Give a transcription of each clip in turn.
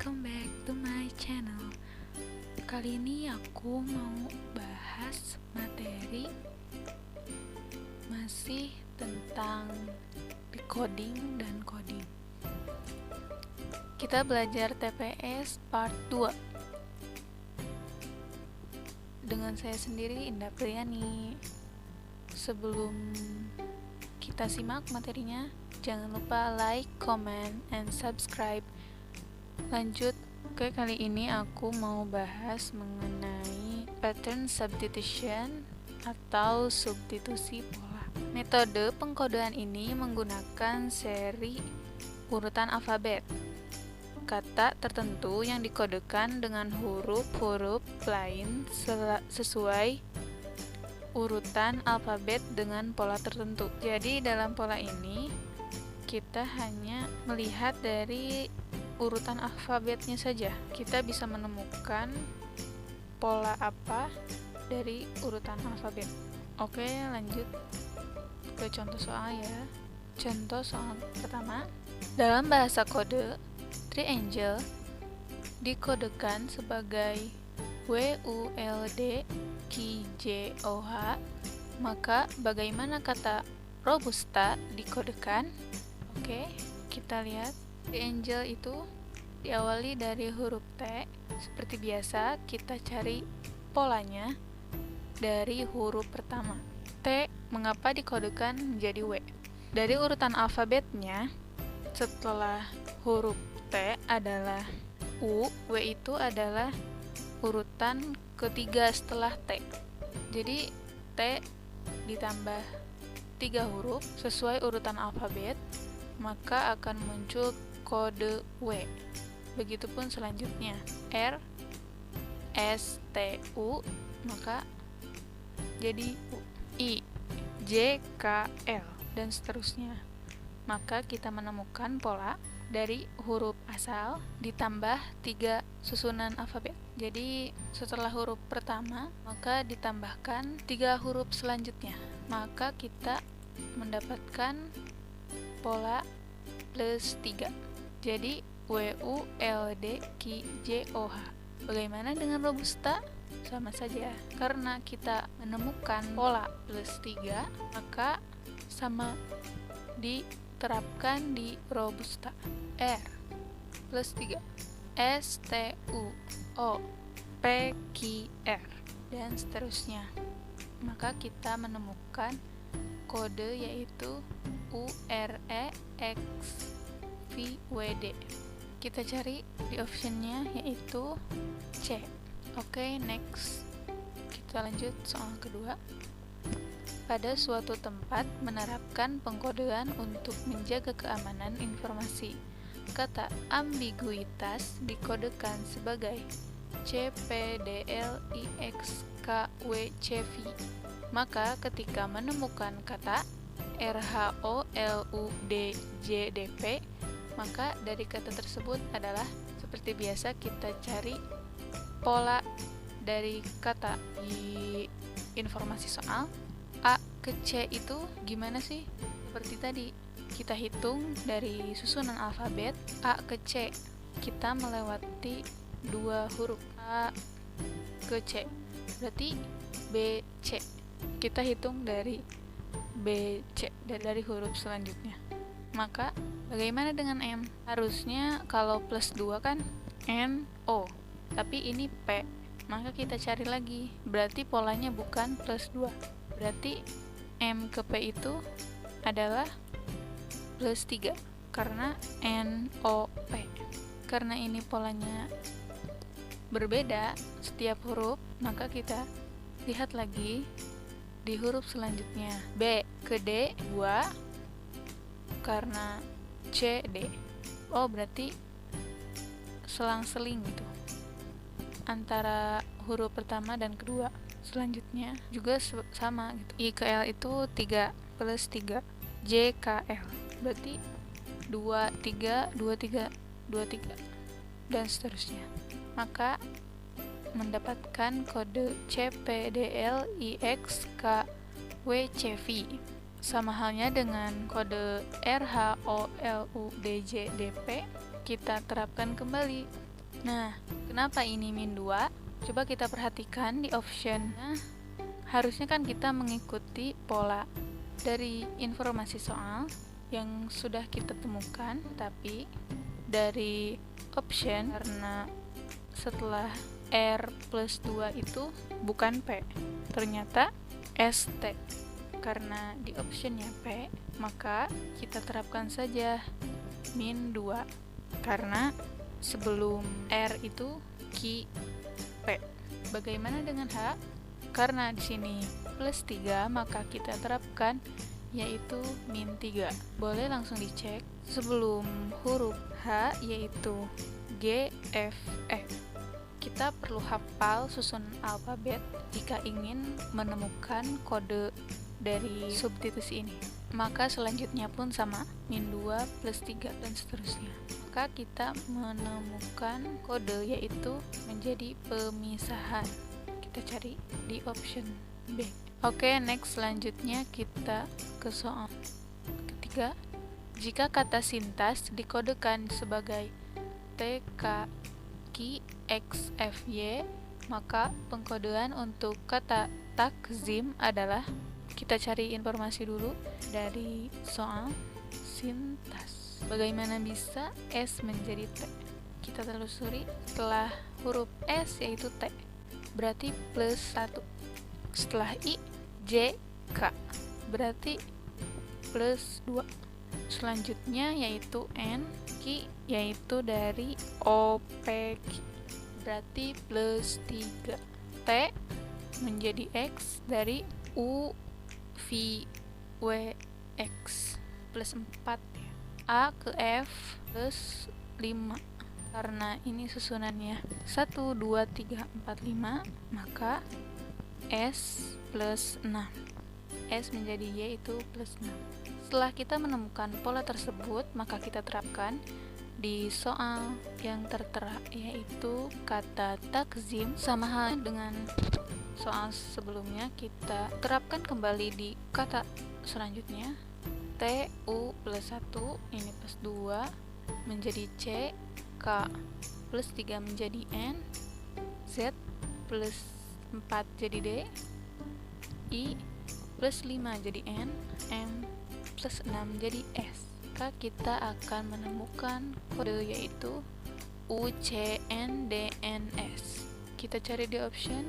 welcome back to my channel. Kali ini aku mau bahas materi masih tentang decoding dan coding. Kita belajar TPS part 2 dengan saya sendiri, Indah Priyani. Sebelum kita simak materinya, jangan lupa like, comment, and subscribe. Lanjut ke kali ini aku mau bahas mengenai pattern substitution atau substitusi pola. Metode pengkodean ini menggunakan seri urutan alfabet. Kata tertentu yang dikodekan dengan huruf-huruf lain sesuai urutan alfabet dengan pola tertentu. Jadi dalam pola ini kita hanya melihat dari urutan alfabetnya saja. Kita bisa menemukan pola apa dari urutan alfabet. Oke, lanjut ke contoh soal ya. Contoh soal pertama. Dalam bahasa kode, triangle dikodekan sebagai WULD QJOH. Maka bagaimana kata robusta dikodekan? Oke, kita lihat. Triangle itu diawali dari huruf T. Seperti biasa, kita cari polanya dari huruf pertama. T mengapa dikodekan menjadi W? Dari urutan alfabetnya, setelah huruf T adalah U, W itu adalah urutan ketiga setelah T. Jadi T ditambah 3 huruf sesuai urutan alfabet, maka akan muncul kode W. Begitupun selanjutnya, R, S, T, U, maka jadi U. I, J, K, L, dan seterusnya. Maka kita menemukan pola dari huruf asal ditambah 3 susunan alfabet. Jadi setelah huruf pertama, maka ditambahkan 3 huruf selanjutnya. Maka kita mendapatkan pola plus 3. Jadi WULD QJOH. Bagaimana dengan robusta? Sama saja. Karena kita menemukan pola plus 3, maka sama diterapkan di robusta. R plus 3. S, T, U, O, P, Q, R, dan seterusnya. Maka kita menemukan kode yaitu UREXVWD. Kita cari di optionnya yaitu C. Oke, next. Kita lanjut soal kedua. Pada suatu tempat menerapkan pengkodean untuk menjaga keamanan informasi. Kata ambiguitas dikodekan sebagai CPDLIXKWCV. Maka ketika menemukan kata RHOLUDJDP, maka dari kata tersebut adalah seperti biasa kita cari pola dari kata di informasi soal. A ke C itu gimana sih? Seperti tadi, kita hitung dari susunan alfabet A ke C. Kita melewati 2 huruf A ke C. Berarti B, C. Kita hitung dari B, C, dari huruf selanjutnya. Maka bagaimana dengan M? Harusnya kalau plus 2 kan N, O. Tapi ini P. Maka kita cari lagi. Berarti polanya bukan plus 2. Berarti M ke P itu adalah plus 3. Karena N, O, P. Karena ini polanya berbeda setiap huruf, maka kita lihat lagi di huruf selanjutnya. B ke D 2. Karena C, D. Oh, berarti selang-seling gitu antara huruf pertama dan kedua. Selanjutnya juga sama gitu. I ke L itu 3 plus 3. J K L. Berarti 2, 3, 2, 3, 2, 3, dan seterusnya. Maka mendapatkan kode CPDLIXKWCV. Sama halnya dengan kode RHOLUDJDP, kita terapkan kembali Nah, kenapa ini min 2? Coba kita perhatikan di option. Nah, harusnya kan kita mengikuti pola dari informasi soal yang sudah kita temukan, tapi dari option, karena setelah R plus 2 itu bukan P, ternyata ST. Karena di optionnya P, maka kita terapkan saja min 2, karena sebelum R itu Ki P. Bagaimana dengan H? Karena di sini plus 3, maka kita terapkan yaitu min 3. Boleh langsung dicek sebelum huruf H yaitu G, F, E. Kita perlu hafal susunan alfabet jika ingin menemukan kode dari substitusi ini. Maka selanjutnya pun sama, min 2 plus 3 dan seterusnya. Maka kita menemukan kode yaitu menjadi pemisahan. Kita cari di option B. Oke, next selanjutnya kita ke soal ketiga. Jika kata sintas dikodekan sebagai T, K, Ki, X, F, Y, maka pengkodean untuk kata takzim adalah, kita cari informasi dulu dari soal sintas. Bagaimana bisa S menjadi T? Kita telusuri, setelah huruf S yaitu T, berarti plus 1. Setelah I, J, K, berarti plus 2. Selanjutnya yaitu N, Ki, yaitu dari O, P, Q, berarti plus 3. T menjadi X dari U, V, W, X, plus 4 ya. A ke F plus 5. Karena ini susunannya 1, 2, 3, 4, 5, maka S plus 6. S menjadi Y itu plus 6. Setelah kita menemukan pola tersebut, maka kita terapkan di soal yang tertera, yaitu kata takzim. Sama hal dengan soal sebelumnya, kita terapkan kembali di kata selanjutnya. T, U plus 1, ini plus 2, menjadi C, K plus 3 menjadi N, Z plus 4 jadi D, I plus 5 jadi N, M plus 6 jadi S. Maka kita akan menemukan kode yaitu UCNDNS. Kita cari di option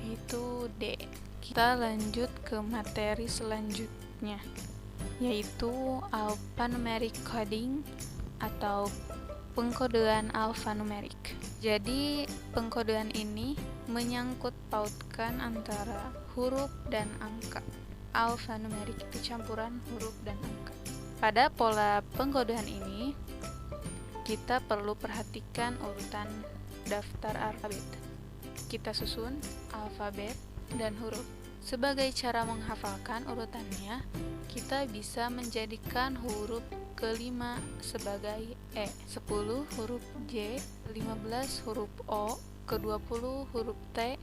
yaitu D. Kita lanjut ke materi selanjutnya, yaitu alphanumeric coding atau pengkodean alphanumerik. Jadi pengkodean ini menyangkut pautkan antara huruf dan angka. Alphanumerik itu campuran huruf dan angka. Pada pola pengkodean ini, kita perlu perhatikan urutan daftar alfabet. Kita susun alfabet dan huruf. Sebagai cara menghafalkan urutannya, kita bisa menjadikan huruf ke-5 sebagai E, 10 huruf J, 15 huruf O, ke-20 huruf T,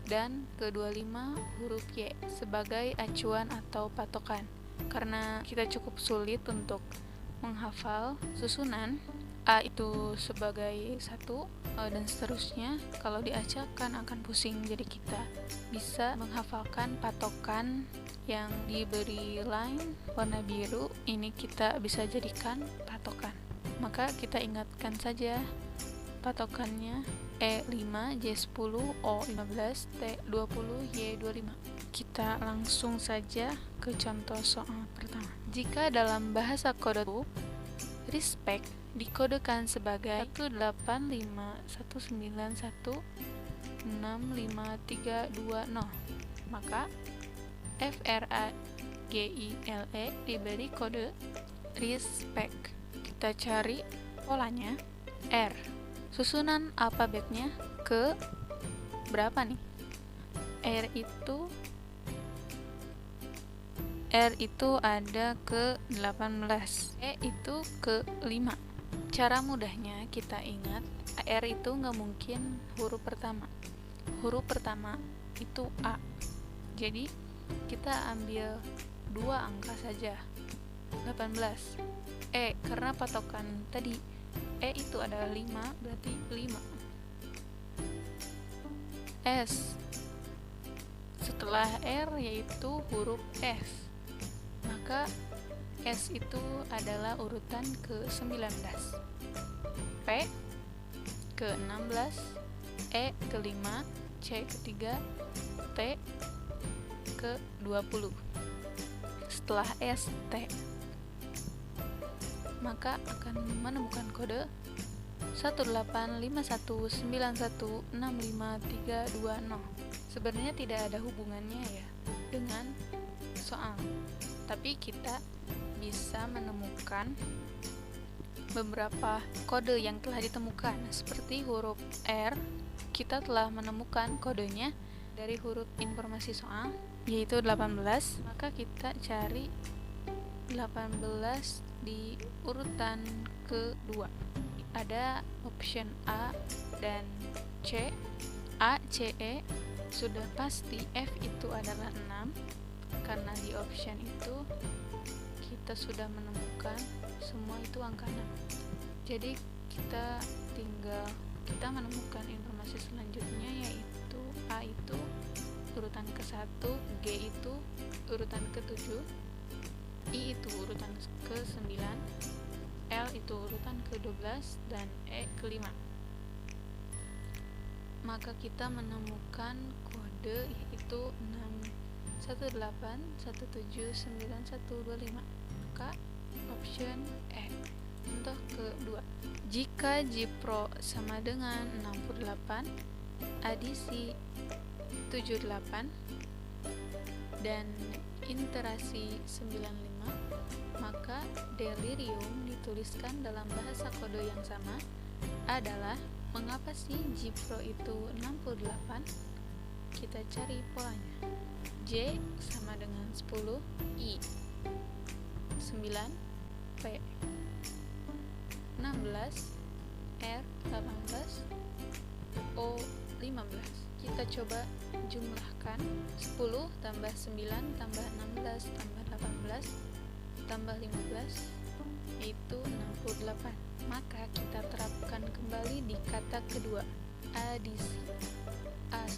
dan ke-25 huruf Y sebagai acuan atau patokan. Karena kita cukup sulit untuk menghafal susunan, A itu sebagai 1 dan seterusnya, kalau diacakkan akan pusing. Jadi kita bisa menghafalkan patokan yang diberi line warna biru, ini kita bisa jadikan patokan. Maka kita ingatkan saja patokannya E5, J10, O15, T20, Y25. Kita langsung saja ke contoh soal pertama. Jika dalam bahasa kode respect dikodekan sebagai 18519165320, maka FRAGILE diberi kode respect. Kita cari polanya R. Susunan alfabetnya ke berapa nih? R itu ada ke 18, E itu ke 5. Cara mudahnya kita ingat, R itu nggak mungkin huruf pertama. Huruf pertama itu A. Jadi kita ambil 2 angka saja, 18. E karena patokan tadi E itu adalah 5, berarti 5. S. Setelah R yaitu huruf S. Maka S itu adalah urutan ke-19. P ke-16, E ke-5, C ke-3, T ke-20. Setelah S, T. Maka akan menemukan kode 18519165320. Sebenarnya tidak ada hubungannya ya dengan soal, tapi kita bisa menemukan beberapa kode yang telah ditemukan. Seperti huruf R, kita telah menemukan kodenya dari huruf informasi soal, yaitu 18. Maka kita cari 18 di urutan kedua. Ada option A dan C. A, C, E sudah pasti. F itu adalah 6, karena di option itu kita sudah menemukan semua itu angka 6. Jadi kita menemukan informasi selanjutnya, yaitu A itu urutan ke-1, G itu urutan ke-7, I itu urutan ke-9, L itu urutan ke-12, dan E ke-5. Maka kita menemukan kode yaitu 618179125. Maka option E untuk kedua. Jika JPRO sama dengan 68, adisi 78, dan interasi 95, maka delirium dituliskan dalam bahasa kode yang sama adalah, mengapa sih JPRO itu 68? Kita cari polanya. J sama dengan 10, I 9, P 16, R 18, O 15. Kita coba jumlahkan. 10 tambah 9 tambah 16 tambah 18 tambah 15 yaitu 68. Maka kita terapkan kembali di kata kedua, adisi. A1,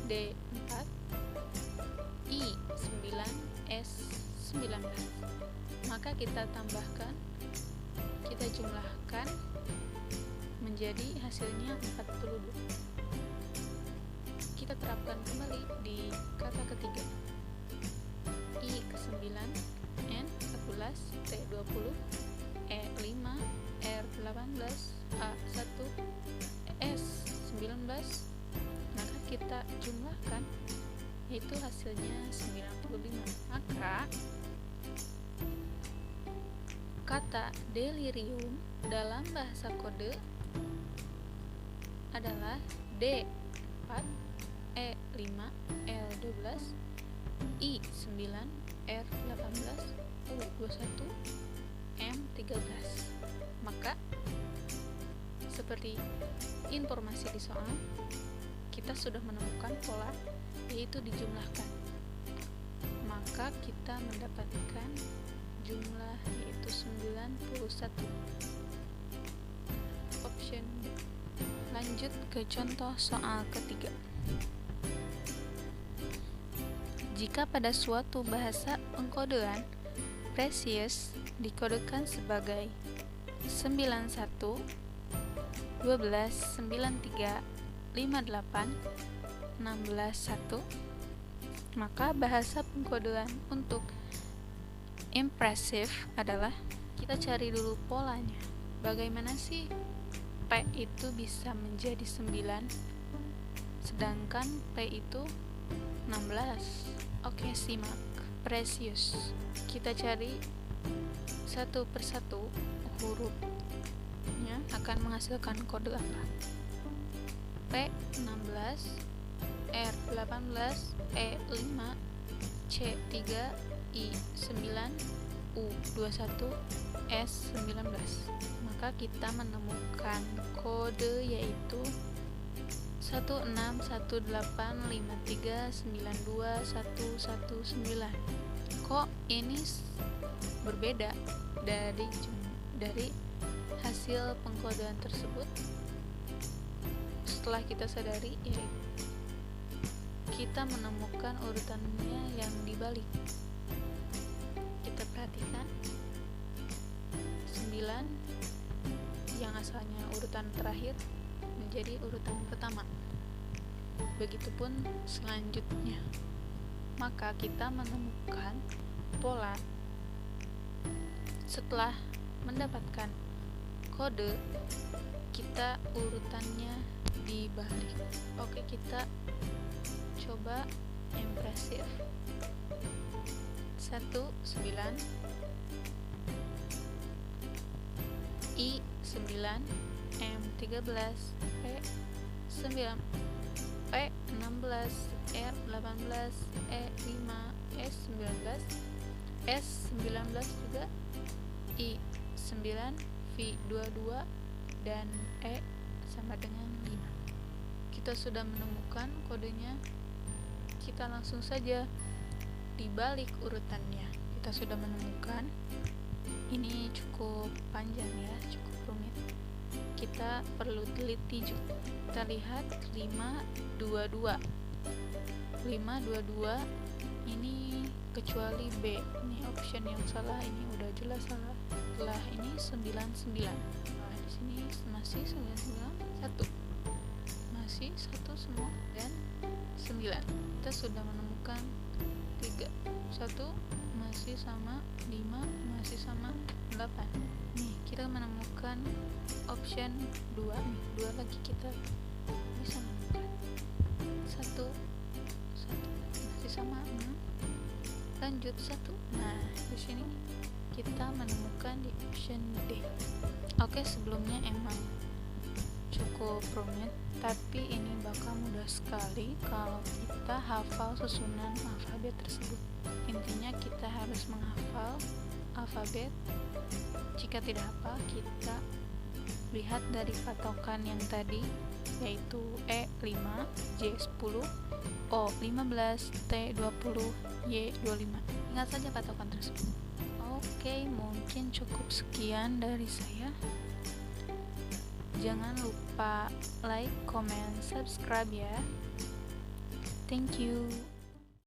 D4, I9, S19. Maka kita tambahkan, kita jumlahkan menjadi hasilnya 42. Kita terapkan kembali di kata ketiga, I ke-9, N 14, T 20, E 5, R 18, A 1, S 19. Maka kita jumlahkan, yaitu hasilnya 95. Maka kata delirium dalam bahasa kode adalah D4, E5, L12, I9, R18, U21, M13. Maka seperti informasi di soal, kita sudah menemukan pola, yaitu dijumlahkan. Maka kita mendapatkan jumlah yaitu 91. Option B. Lanjut ke contoh soal ketiga. Jika pada suatu bahasa pengkodean Precious dikodekan sebagai 91 12 93 58 16 1, maka bahasa pengkodean untuk impressive adalah, kita cari dulu polanya. Bagaimana sih P itu bisa menjadi 9 sedangkan P itu 16? Oke, simak. Precious, kita cari satu persatu hurufnya akan menghasilkan kode apa. P 16, R 18, E 5, C 3, I 9, U 21, S 19. Maka kita menemukan kode yaitu 16185392119. Kok ini berbeda dari hasil pengkodean tersebut, setelah kita sadari, kita menemukan urutannya yang dibalik. Kita perhatikan 9 yang asalnya urutan terakhir menjadi urutan pertama. Begitupun selanjutnya. Maka kita menemukan pola setelah mendapatkan kode, kita urutannya dibalik. Oke, kita coba impresif. 1, 9, I 9, M 13, P 9, P 16, R 18, E 5, S 19, S 19 juga, I 9, V 22, dan E sama dengan 5. Kita sudah menemukan kodenya, kita langsung saja dibalik urutannya. Kita sudah menemukan, ini cukup panjang ya, cukup rumit. Kita perlu teliti juga. Kita lihat 522. 522 ini kecuali B. Ini option yang salah, ini udah jelas salah. Setelah ini 99. Nah, di sini masih 99, 1. Masih 1 semua dan 9. Kita sudah menemukan 3. 1 masih sama, 5 masih sama, 8. Nih, kita menemukan option 2 nih. 2 lagi kita bisa menemukan. 1 masih sama, 6. Lanjut 1. Nah, di sini kita menemukan di option D. Oke, sebelumnya emang cukup rumit, tapi ini bakal mudah sekali kalau kita hafal susunan alfabet tersebut. Intinya kita harus menghafal alfabet. Jika tidak hafal, kita lihat dari patokan yang tadi, yaitu E5, J10, O15, T20, Y25. Ingat saja patokan tersebut. Oke, mungkin cukup sekian dari saya. Jangan lupa like, comment, subscribe ya. Thank you.